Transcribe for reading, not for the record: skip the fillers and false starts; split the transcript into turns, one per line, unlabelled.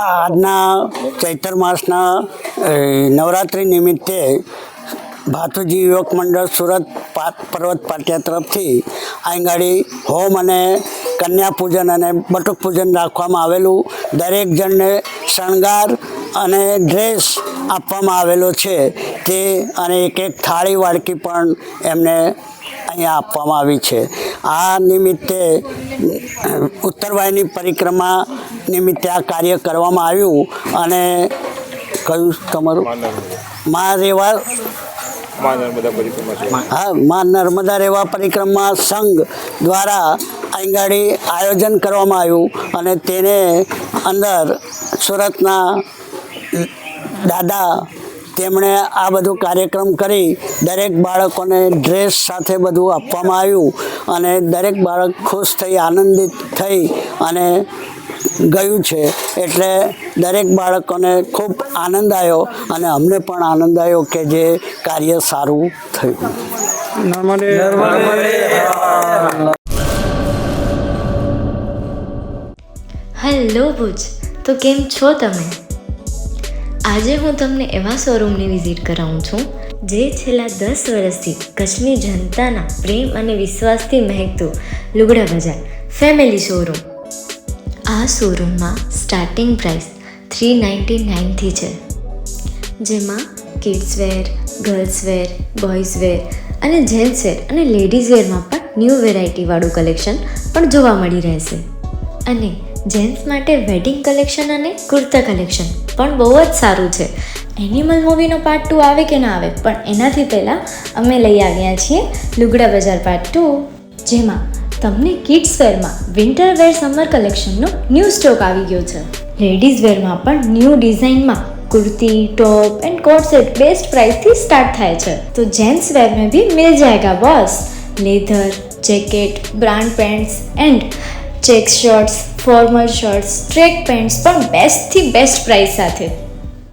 આજના ચૈત્ર માસના નવરાત્રિ નિમિત્તે ભાતુજી યુવક મંડળ સુરત પર્વત પાટિયા તરફથી આંગળી હોમ અને કન્યા પૂજન અને બટુક પૂજન રાખવામાં આવેલું. દરેક જણને શણગાર અને ડ્રેસ આપવામાં આવેલો છે તે અને એક થાળી વાડકી પણ એમને અહીંયા આપવામાં આવી છે. આ નિમિત્તે ઉત્તરવાહિની પરિક્રમા નિમિત્તે આ કાર્ય કરવામાં આવ્યું. અને કયું તમારું મા નર્મદા રેવા પરિક્રમા સંઘ દ્વારા આંગળી આયોજન કરવામાં આવ્યું અને તેને અંદર સુરતના દાદા તેમણે આ બધું કાર્યક્રમ કરી દરેક બાળકોને ડ્રેસ સાથે બધું આપવામાં આવ્યું અને દરેક બાળક ખુશ થઈ આનંદિત થઈ અને ગયું છે. એટલે દરેક બાળકોને ખૂબ આનંદ આવ્યો અને અમને પણ આનંદ આવ્યો કે જે કાર્ય સારું થયું.
હેલો ભુજ, તો કેમ છો તમે? આજે હું તમને એવા શોરૂમની વિઝિટ કરાવું છું જે છેલ્લા 10 વર્ષથી કચ્છની જનતાના પ્રેમ અને વિશ્વાસથી મહેકતું લુગડા બજાર ફેમિલી શોરૂમ. આ શોરૂમમાં સ્ટાર્ટિંગ પ્રાઇસ 399થી છે, જેમાં kids wear, girls wear, boys wear અને જેન્ટ્સ વેર અને લેડીઝ વેરમાં પણ ન્યૂ વેરાયટીવાળું કલેક્શન પણ જોવા મળી રહેશે. અને જેન્ટ્સ માટે વેડિંગ કલેક્શન અને કુર્તા કલેક્શન પણ બહુ જ સારું છે. એનિમલ મૂવીનો પાર્ટ 2 આવે કે ના આવે, પણ એનાથી પહેલાં અમે લઈ આવ્યા છીએ લુગડા બજાર પાર્ટ 2, જેમાં તમને કિડ્સ વેરમાં વિન્ટર વેર સમર કલેક્શનનો ન્યૂ સ્ટોક આવી ગયો છે. લેડીઝ વેરમાં પણ ન્યૂ ડિઝાઇનમાં kurti, top and coat set best price थी स्टार्ट थाय छे. तो जेंट्स वेर में भी मिल जाएगा boss. Leather, jacket, brand pants and check shirts, formal shirts, track pants पण बेस्ट थी बेस्ट प्राइस साथे.